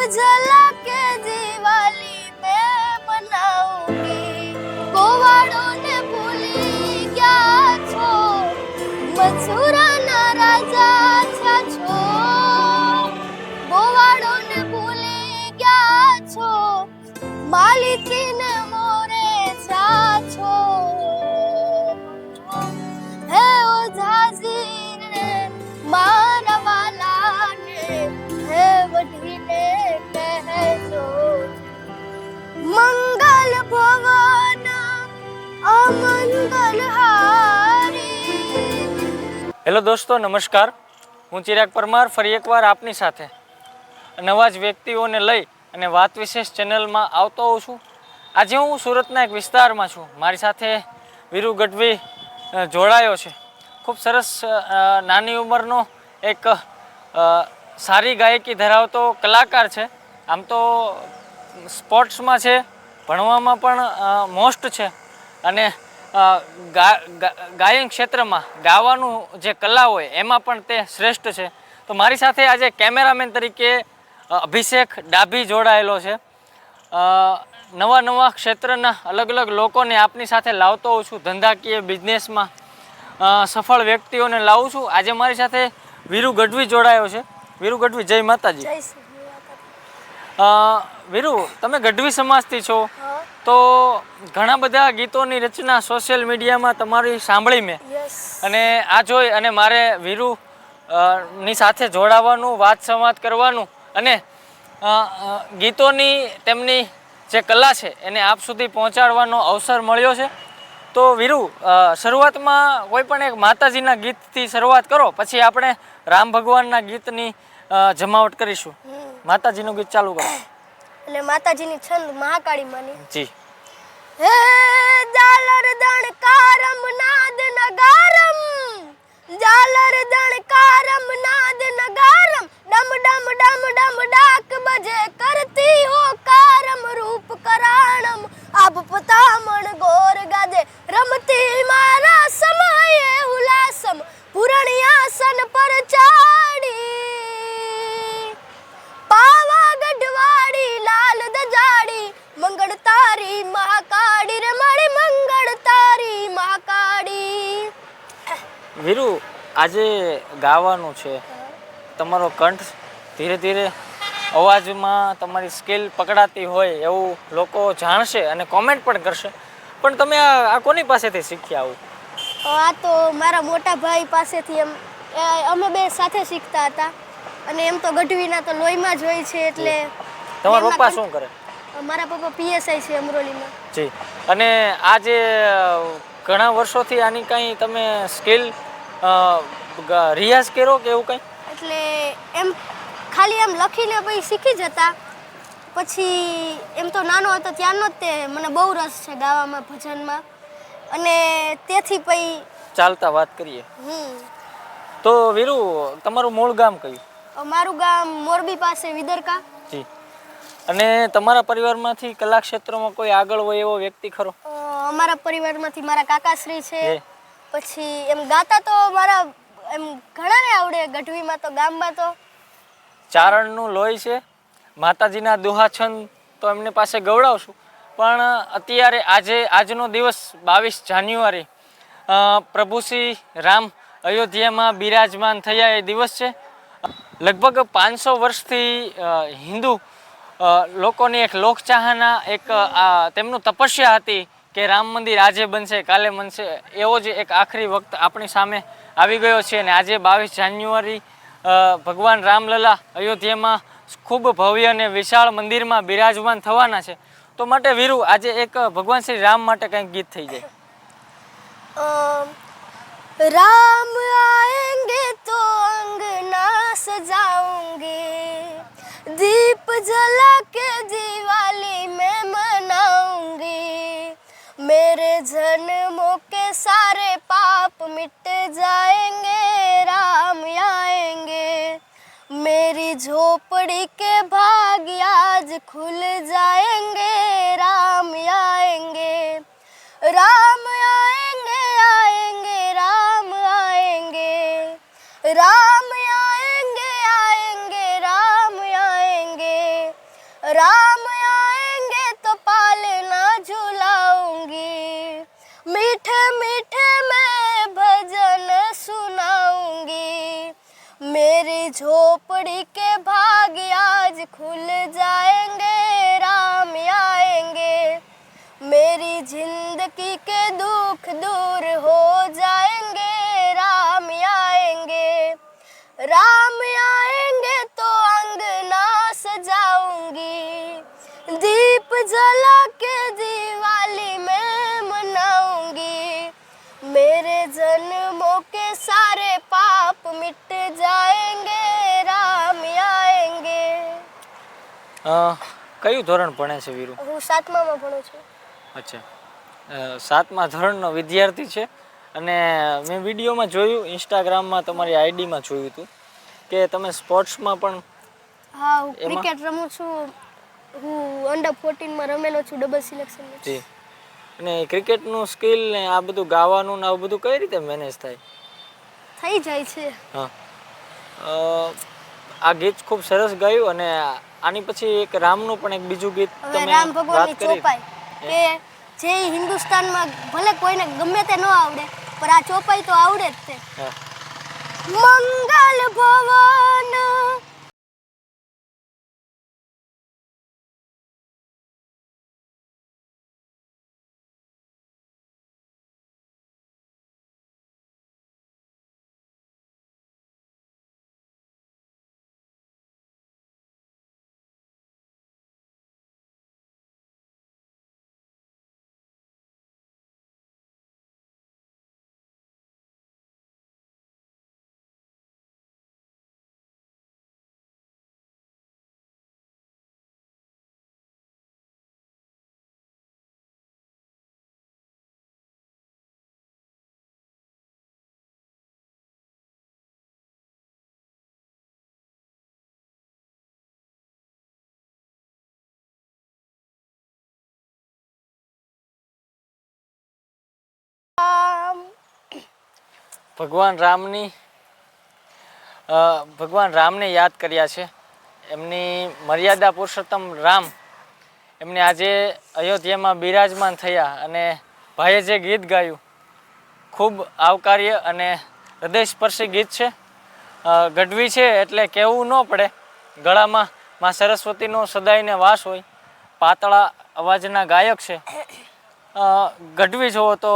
जला के दिवाली मैं मनाऊंगी। गोवाड़ों ने भूली क्या छो, मथुरा ना राजा था छो। गोवाड़ों ने भूली क्या छो, मालिकी ने मोरे छा छो। है ओ झांसी रे मारा वाला ने, है वढीने कहेजो मंगल भवन अमंगल हारी। હેલો દોસ્તો, નમસ્કાર. હું ચિરાગ પરમાર ફરી એકવાર આપની સાથે નવા જ વ્યક્તિઓને લઈ અને વાત વિશેષ ચેનલમાં આવતો હોઉં છું. આજે હું સુરતના એક વિસ્તારમાં છું. મારી સાથે વીરુ ગઢવી જોડાયો છે. ખૂબ સરસ નાની ઉંમરનો એક સારી ગાયકી ધરાવતો કલાકાર છે. આમ તો સ્પોર્ટ્સમાં છે, ભણવામાં પણ મોસ્ટ છે અને ગાયન ક્ષેત્રમાં ગાવાનું જે કલા હોય એમાં પણ તે શ્રેષ્ઠ છે. તો મારી સાથે આજે કેમેરામેન તરીકે અભિષેક ડાભી જોડાયેલો છે. નવા ક્ષેત્રના અલગ અલગ લોકોને આપની સાથે લાવતો હોઉં છું. ધંધાકીય બિઝનેસમાં સફળ વ્યક્તિઓને લાવું છું. આજે મારી સાથે વીરુ ગઢવી જોડાયો છે. વીરુ ગઢવી, જય માતાજી. વીરુ, તમે ગઢવી સમાજથી છો, તો ઘણા બધા ગીતોની રચના સોશિયલ મીડિયામાં તમારી સાંભળી મેં, અને આ જોઈ અને મારે વીરુ ની સાથે જોડાવાનું, વાત સંવાદ કરવાનું અને ગીતોની તેમની જે કલા છે એને આપ સુધી પહોંચાડવાનો અવસર મળ્યો છે. તો વીરુ, શરૂઆતમાં કોઈ પણ એક માતાજીના ગીતથી શરૂઆત કરો, પછી આપણે રામ ભગવાનના ગીતની જમાવટ કરીશું. માતાજીનું ગીત ચાલુ કરો. એટલે માતાજીની છંદ મહાકાળી માની. જી. હે જાલર દણકારમ નાદ નગારમ, જાલર દણકારમ નાદ નગારમ, ડમ ડમ ડમ ડમ ડાક બજે કરતી હો કારમ, રૂપ કરાણમ આબ પતામણ ગોર ગાદે, રમતી મારા સમયે હુલાસમ, પુરણિયાસન પર ચાડી, પાવાગઢ વાડી લાલ દજાડી, મંગળ તારી મહાકાળી રે મારી મંગળ તારી મહાકાળી. વીરુ, આજે ગાવાનું છે, તમારો કંઠ ધીરે ધીરે અવાજમાં તમારી સ્કિલ પકડાતી હોય એવું લોકો જાણશે અને કોમેન્ટ પણ કરશે. પણ તમે આ કોની પાસેથી શીખ્યા આવું? આ તો મારા મોટા ભાઈ પાસેથી. અમે બે સાથે શીખતા હતા, અને એમ તો ગઢવીના તો લોહીમાં જ હોય છે. એટલે તમારા પપ્પા શું કરે? મારા પપ્પા પીએસઆઈ છે અમરોલીમાં. જી. અને આ જે ઘણા વર્ષોથી આની કંઈ તમે સ્કિલ રિયાઝ કર્યો કે એવું કંઈ? એટલે એમ ખાલી એમ લખીને પછી શીખી જતા. પછી એમ તો નાનો હતો ત્યારનો જ તે મને બહુ રસ છે ગાવામાં, ભજનમાં, અને તેથી પછી ચાલતા વાત કરીએ. તો વીરુ, તમારું મૂળ ગામ કયું? મારું ગામ મોરબી પાસે વિદરકા. જી. અને તમારા પરિવારમાંથી કલા ક્ષેત્રમાં કોઈ આગળ હોય એવો વ્યક્તિ ખરો? અમારા પરિવારમાંથી મારા કાકાશ્રી છે. પછી એમ ગાતા તો મારા એમ ઘણાને આવડે. ગઢવીમાં તો, ગામમાં તો ચારણનું લોહી છે. માતાજીના દુહા છંદ તો એમની પાસે ગવડાવશું. પણ અત્યારે આજનો દિવસ 22 જાન્યુઆરી, પ્રભુ શ્રી રામ અયોધ્યામાં બિરાજમાન થયા એ દિવસ છે. લગભગ 500 વર્ષથી હિન્દુ લોકોની એક લોકચાહના, એક તેમનું તપસ્યા હતી કે રામ મંદિર આજે બનશે, કાલે બનશે. એવો જ એક આખરી વખત આપણી સામે આવી ગયો છે. અને આજે 22 જાન્યુઆરી ભગવાન રામલલા અયોધ્યામાં ખૂબ ભવ્ય અને વિશાળ મંદિરમાં બિરાજમાન થવાના છે. તો માટે વીરુ, આજે એક ભગવાન શ્રી રામ માટે કંઈક ગીત થઈ જાય. राम आएंगे तो अंगना सजाऊंगी, दीप जला के दिवाली मैं मनाऊंगी, मेरे जन्मों के सारे पाप मिट जाएंगे, राम आएंगे, मेरी झोपड़ी के भाग्य आज खुल जाएंगे, राम आएंगे, राम आएंगे आएंगे राम आएंगे, राम आएंगे आएंगे राम आएंगे, झोपड़ी के भाग आज खुल जाएंगे, राम आएंगे। मेरी जिंदगी के दुख दूर हो जाएंगे, राम आएंगे। राम आएंगे तो अंगना सजाऊंगी, दीप जला के दिवाली में मनाऊंगी। मेरे जन्मों के सारे पाप मिट जाएंगे, राम आएंगे। કયું ધોરણ ભણે છે વીરુ? હું 7મામાં ભણું છું. અચ્છા, 7મા ધોરણનો વિદ્યાર્થી છે. અને મેં વિડીયોમાં જોયું, ઇન્સ્ટાગ્રામમાં તમારી આઈડીમાં જોયું હતું કે તમે સ્પોર્ટ્સમાં પણ. હા, હું ક્રિકેટ રમું છું. હું અંડર 14માં રમેલો છું, ડબલ સિલેક્શન. જી. અને ક્રિકેટનું સ્કિલ ને આ બધું ગાવાનું ને આવું બધું કઈ રીતે મેનેજ થાય? થઈ જાય છે. હા, આ ગીત ખૂબ સરસ ગાયું. અને આની પછી એક રામનું પણ એક બીજું ગીત હવે રામ ભગવાનની ચોપાઈ કે જે હિન્દુસ્તાનમાં ભલે કોઈને ગમે તે ન આવડે પણ આ ચોપાઈ તો આવડે જ તે. મંગલ ભવન ભગવાન રામને યાદ કર્યા છે. એમની મર્યાદા પુરુષોત્તમ રામ એમને આજે અયોધ્યામાં બિરાજમાન થયા. અને ભાઈએ જે ગીત ગાયું ખૂબ આવકાર્ય અને હૃદયસ્પર્શી ગીત છે. ગઢવી છે એટલે કહેવું ન પડે, ગળામાં માં સરસ્વતીનો સદાયને વાસ હોય. પાતળા અવાજના ગાયક છે. ગઢવી જુઓ તો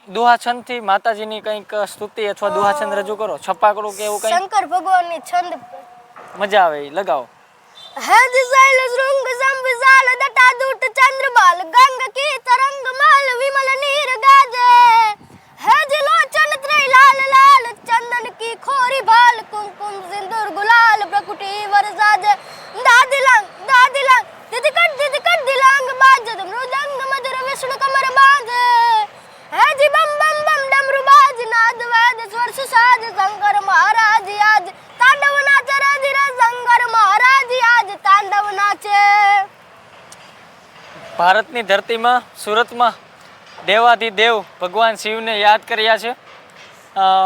દુહાછંદથી માતાજીની કંઈક સ્તુતિ અથવા દુહાછંદ રજૂ કરો, છપાકડું કે એવું કંઈ. શંકર ભગવાનની છંદ મજા આવે, લગાવો. है दिशाइल श्रृंग संविशाल दटा दूत चंद्रबाल गंग की तरंग माल विमल नीर गाजे है जिलोचन त्रय लाल लाल चंदन की खोरी भाल कुमकुम सिंदूर गुलाल प्रकुटी वरसाजे दादिलंग दिदिकट दिलांग बाजत मृदंग मधुर विष्णु कमर बाजे है जी बम बम बम डमरू बाज नाद वेद स्वर सुसाज शंकर महाराज आज तांडव नाचे रे धीरे शंकर महाराज आज तांडव नाचे. ભારતની ધરતીમાં સુરતમાં દેવાધિદેવ ભગવાન શિવને યાદ કર્યા છે.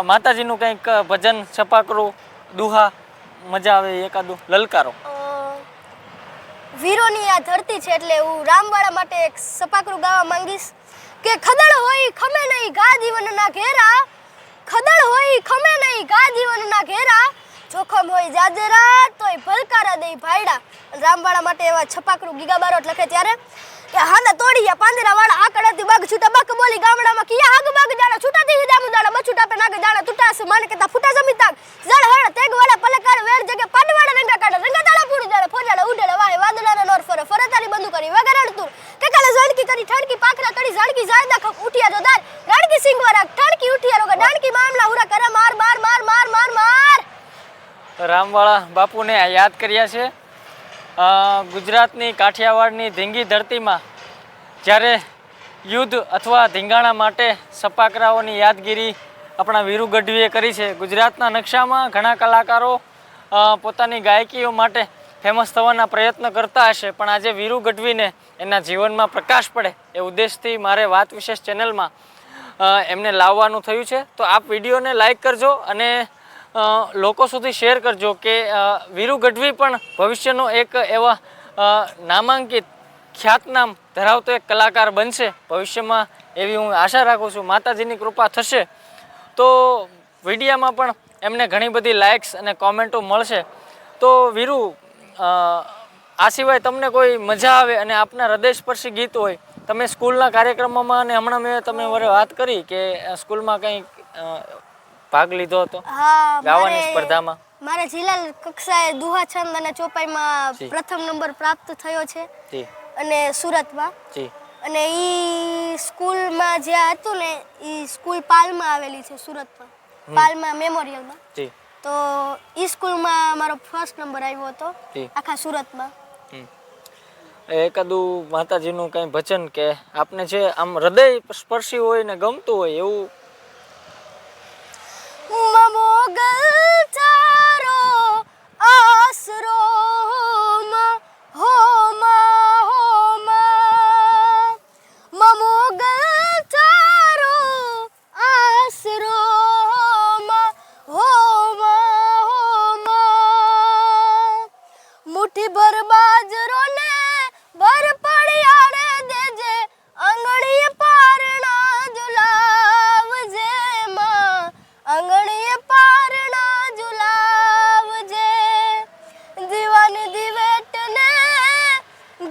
માતાજીનું કંઈક ભજન, છપાકરું, દુહા મજા આવે એકાદું લલકારો. વીરોની આ ધરતી છે એટલે હું રામવાળા માટે એક સપાકરું ગાવા માંગીશ કે ખદળ હોય ખમે નહીં ગા જીવનના ઘેરા, ખદળ હોય ખમે નહીં ગા જીવનના ઘેરા, જોખમ હોય જાજરા તોય ભલકારા દઈ ભાયડા. રામવાળા માટે એવા છપાકરું ગીગા બારોટ લખે ત્યારે કે હાના તોડિયા પાંદરા વાળા આકડાથી બાગ છૂટા બક બોલી ગામડામાં કિયા હાગ બાગ જાણા છૂટાથી હિદામુ દાણા બછૂટા પે નાગ જાણા તૂટાસ માને કેતા ફૂટા જમી તાગ જળ હળ તેગ વાળા પલકાર વેર જગે પાડવાળા રંગા કાઢ રંગા તાળા પૂડી જાણે ફોજાડા ઉડેડા વાહે વાદળાના નોર ફરે ફરતારી બંદુ કરી વગર તું કે કાલે ઝડકી કરી ઠડકી પાખરા કરી ઝડકી જાયદા ખપ ઉઠિયા જો દાર રાણકી સિંગવારા ઠડકી ઉઠિયા રોગા ડાણકી મામલા હુરા કરે માર માર માર માર માર માર. રામવાળા બાપુને યાદ કર્યા છે. ગુજરાતની કાઠિયાવાડની ધીંગી ધરતીમાં જ્યારે યુદ્ધ અથવા ધીંગાણા માટે સપાકરાઓની યાદગીરી આપણા વીરુ ગઢવીએ કરી છે. ગુજરાતના નકશામાં ઘણા કલાકારો પોતાની ગાયકીઓ માટે ફેમસ થવાના પ્રયત્ન કરતા હશે, પણ આજે વીરુ ગઢવીને એના જીવનમાં પ્રકાશ પડે એ ઉદ્દેશથી મારે વાત વિશેષ ચેનલમાં એમને લાવવાનું થયું છે. તો આપ વિડીયોને લાઈક કરજો અને લોકો સુધી શેર કરજો કે વીરુ ગઢવી પણ ભવિષ્યનો એક એવા નામાંકિત ખ્યાતનામ ધરાવતો એક કલાકાર બનશે ભવિષ્યમાં, એવી હું આશા રાખું છું. માતાજીની કૃપા થશે તો વિડીયામાં પણ એમને ઘણી બધી લાઇક્સ અને કોમેન્ટો મળશે. તો વીરુ, આ સિવાય તમને કોઈ મજા આવે અને આપના હૃદયસ્પર્શી ગીત હોય, તમે સ્કૂલના કાર્યક્રમોમાં અને હમણાં મેં તમે વરે વાત કરી કે સ્કૂલમાં કંઈ ભાગ લીધો હતો હા, ગાવાની સ્પર્ધામાં? મારે જિલ્લા કક્ષાએ દુહા છંદ અને ચોપાઈમાં જી. પ્રથમ નંબર પ્રાપ્ત થયો છે જી અને સુરતમાં. જી અને ઈ સ્કૂલમાં જ્યાં હતું ને ઈ સ્કૂલ પાલમાં આવેલી છે સુરતમાં, પાલમાં મેમોરિયલમાં. જી તો ઈ સ્કૂલમાં મારો ફર્સ્ટ નંબર આવ્યો હતો જી. આખા સુરતમાં. એકાદું માતાજીનું કંઈ ભજન કે આપને જે આમ હૃદય સ્પર્શી હોય ને ગમતું હોય એવું? મોગલ તારો આસરો મોગલ તારો આસરો મુઠ્ઠી ભર બાજરો ને ભર પડિયાળે દેજે, આંગણીએ પારણા ઝુલાવજે માં, આંગણીએ પારણા ઝુલાવજે. દીવાની દિવેટ ને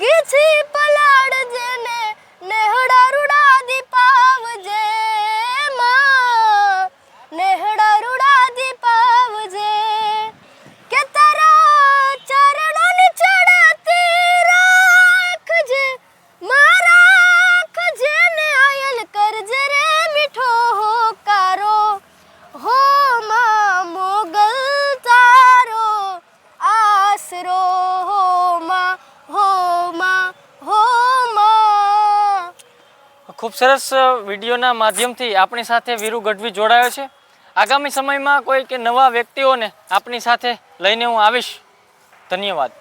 ગીછી પલાળજે ને નેહડા રૂડા દીપાવજે માં, નેહડા રૂડા દીપાવજે. કે તારા ચરણોની ચડતી રાખજે મારા, રાખજે ને આયલ કરજે રે મીઠો હોકારો હો માં, મોગલ તારો આસરો હો માં, હો માં, હો માં. ખૂબ સરસ વિડીયોના માધ્યમથી આપણી સાથે વીરુ ગઢવી જોડાયો છે. આગામી સમયમાં કોઈ કે નવા વ્યક્તિઓને આપણી સાથે લઈને હું આવીશ. ધન્યવાદ.